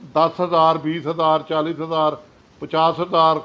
10,000, 20,000, 40,000, 50,000,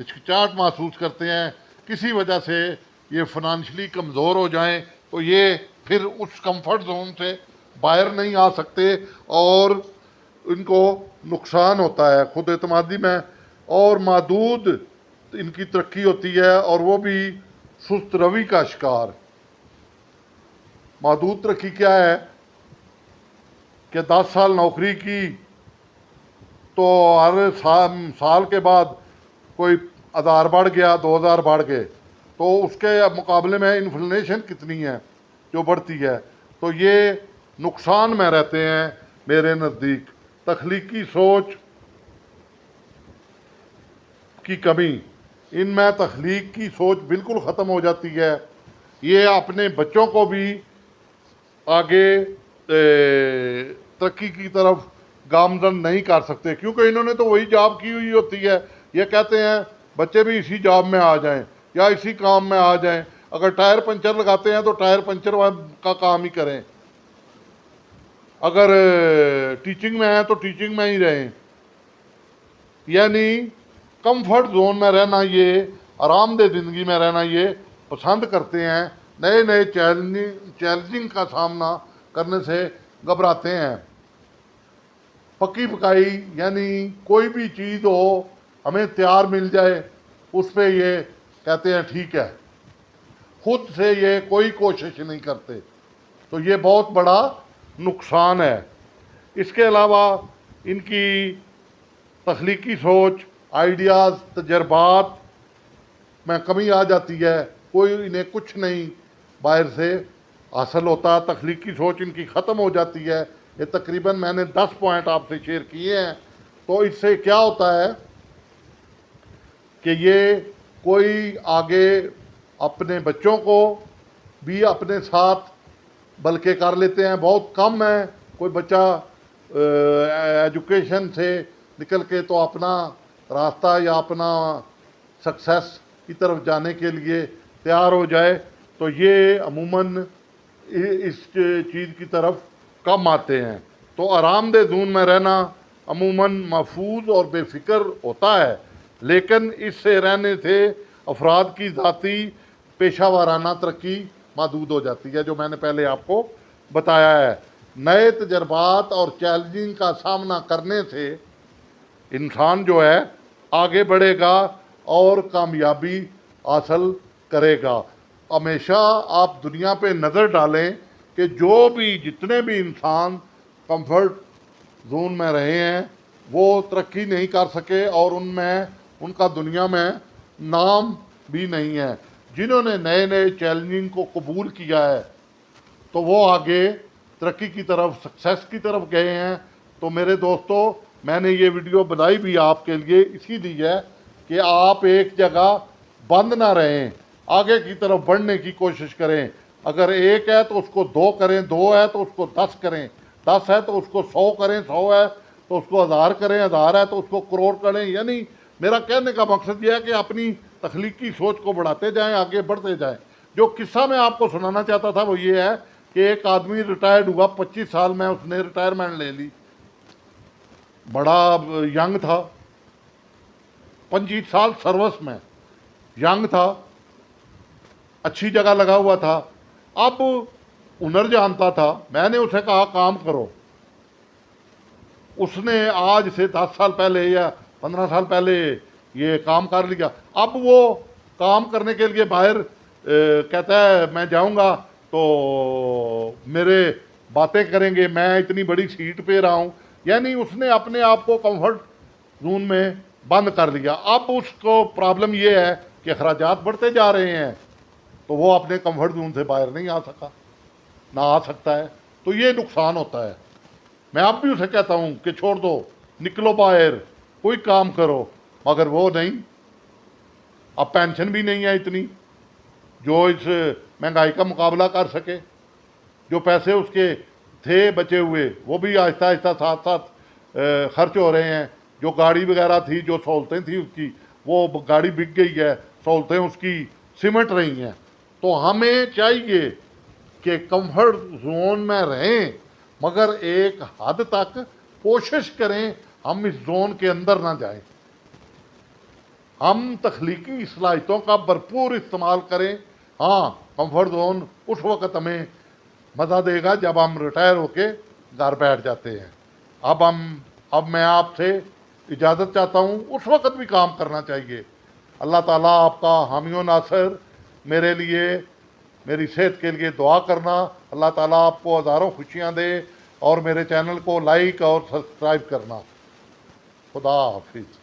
ہچکچاہٹ محسوس کرتے ہیں، کسی وجہ سے یہ فنانشلی کمزور ہو جائیں تو یہ پھر اس کمفرٹ زون سے باہر نہیں آ سکتے اور ان کو نقصان ہوتا ہے خود اعتمادی میں، اور محدود ان کی ترقی ہوتی ہے اور وہ بھی سست روی کا شکار۔ محدود ترقی کیا ہے کہ 10 سال نوکری کی تو ہر سال کے بعد کوئی 1000 بڑھ گیا، 2000 بڑھ گئے، تو اس کے مقابلے میں انفلیشن کتنی ہے جو بڑھتی ہے، تو یہ نقصان میں رہتے ہیں میرے نزدیک۔ تخلیقی سوچ کی کمی، ان میں تخلیق کی سوچ بالکل ختم ہو جاتی ہے۔ یہ اپنے بچوں کو بھی آگے ترقی کی طرف گامزن نہیں کر سکتے، کیونکہ انہوں نے تو وہی جاب کی ہوئی ہوتی ہے۔ یہ کہتے ہیں بچے بھی اسی جاب میں آ جائیں یا اسی کام میں آ جائیں، اگر ٹائر پنچر لگاتے ہیں تو ٹائر پنچر کا کام ہی کریں، اگر ٹیچنگ میں ہیں تو ٹیچنگ میں ہی رہیں۔ یعنی کمفرٹ زون میں رہنا، یہ آرام دہ زندگی میں رہنا یہ پسند کرتے ہیں، نئے نئے چیلنجنگ کا سامنا کرنے سے گھبراتے ہیں۔ پکی پکائی یعنی کوئی بھی چیز ہو ہمیں تیار مل جائے اس پہ یہ کہتے ہیں ٹھیک ہے، خود سے یہ کوئی کوشش نہیں کرتے، تو یہ بہت بڑا نقصان ہے۔ اس کے علاوہ ان کی تخلیقی سوچ، آئیڈیاز، تجربات میں کمی آ جاتی ہے، کوئی انہیں کچھ نہیں باہر سے حاصل ہوتا، تخلیقی سوچ ان کی ختم ہو جاتی ہے۔ یہ تقریباً میں نے 10 پوائنٹ آپ سے شیئر کیے ہیں۔ تو اس سے کیا ہوتا ہے کہ یہ کوئی آگے اپنے بچوں کو بھی اپنے ساتھ بلکہ کر لیتے ہیں، بہت کم ہے کوئی بچہ ایجوکیشن سے نکل کے تو اپنا راستہ یا اپنا سکسیس کی طرف جانے کے لیے تیار ہو جائے، تو یہ عموماً اس چیز کی طرف کم آتے ہیں۔ تو آرام دہ زون میں رہنا عموماً محفوظ اور بے فکر ہوتا ہے، لیکن اس سے رہنے سے افراد کی ذاتی پیشہ وارانہ ترقی محدود ہو جاتی ہے، جو میں نے پہلے آپ کو بتایا ہے۔ نئے تجربات اور چیلنجنگ کا سامنا کرنے سے انسان جو ہے آگے بڑھے گا اور کامیابی حاصل کرے گا۔ ہمیشہ آپ دنیا پہ نظر ڈالیں کہ جتنے بھی انسان کمفرٹ زون میں رہے ہیں وہ ترقی نہیں کر سکے اور ان کا دنیا میں نام بھی نہیں ہے۔ جنہوں نے نئے نئے چیلنجنگ کو قبول کیا ہے تو وہ آگے ترقی کی طرف، سکسیس کی طرف گئے ہیں۔ تو میرے دوستو، میں نے یہ ویڈیو بنائی بھی آپ کے لیے اسی لیے ہے کہ آپ ایک جگہ بند نہ رہیں، آگے کی طرف بڑھنے کی کوشش کریں۔ اگر 1 ہے تو اس کو 2 کریں، 2 ہے تو اس کو 10 کریں، 10 ہے تو اس کو 100 کریں، 100 ہے تو اس کو 1000 کریں، 1000 ہے تو اس کو کروڑ کریں۔ یعنی میرا کہنے کا مقصد یہ ہے کہ اپنی تخلیقی سوچ کو بڑھاتے جائیں، آگے بڑھتے جائیں۔ جو قصہ میں آپ کو سنانا چاہتا تھا وہ یہ ہے کہ ایک آدمی ریٹائرڈ ہوا، 25 سال میں اس نے ریٹائرمنٹ لے لی، بڑا ینگ تھا، 25 سال سروس میں، ینگ تھا، اچھی جگہ لگا ہوا تھا، اب ہنر جانتا تھا۔ میں نے اسے کہا کام کرو، اس نے آج سے 10 سال پہلے یا 15 سال پہلے یہ کام کر لیا۔ اب وہ کام کرنے کے لیے باہر کہتا ہے میں جاؤں گا تو میرے باتیں کریں گے، میں اتنی بڑی سیٹ پہ رہا ہوں۔ یعنی اس نے اپنے آپ کو کمفرٹ زون میں بند کر لیا۔ اب اس کو پرابلم یہ ہے کہ اخراجات بڑھتے جا رہے ہیں، تو وہ اپنے کمفرٹ زون سے باہر نہیں آ سکا، نہ آ سکتا ہے، تو یہ نقصان ہوتا ہے۔ میں اب بھی اسے کہتا ہوں کہ چھوڑ دو، نکلو باہر، کوئی کام کرو، مگر وہ نہیں۔ اب پینشن بھی نہیں ہے اتنی جو اس مہنگائی کا مقابلہ کر سکے، جو پیسے اس کے تھے بچے ہوئے وہ بھی آہستہ آہستہ ساتھ ساتھ خرچ ہو رہے ہیں۔ جو گاڑی وغیرہ تھی، جو سہولتیں تھیں اس کی، وہ گاڑی بک گئی ہے، سہولتیں اس کی سمٹ رہی ہیں۔ تو ہمیں چاہیے کہ کمفرٹ زون میں رہیں، مگر ایک حد تک کوشش کریں ہم اس زون کے اندر نہ جائیں۔ ہم تخلیقی صلاحیتوں کا بھرپور استعمال کریں. ہاں کمفرٹ زون اس وقت ہمیں مزہ دے گا جب ہم ریٹائر ہو کے گھر بیٹھ جاتے ہیں. اب میں آپ سے اجازت چاہتا ہوں. اس وقت بھی کام کرنا چاہیے. اللہ تعالیٰ آپ کا حامی و ناصر. میرے لیے میری صحت کے لیے دعا کرنا. اللہ تعالیٰ آپ کو ہزاروں خوشیاں دے اور میرے چینل کو لائک اور سبسکرائب کرنا. خدا حافظ.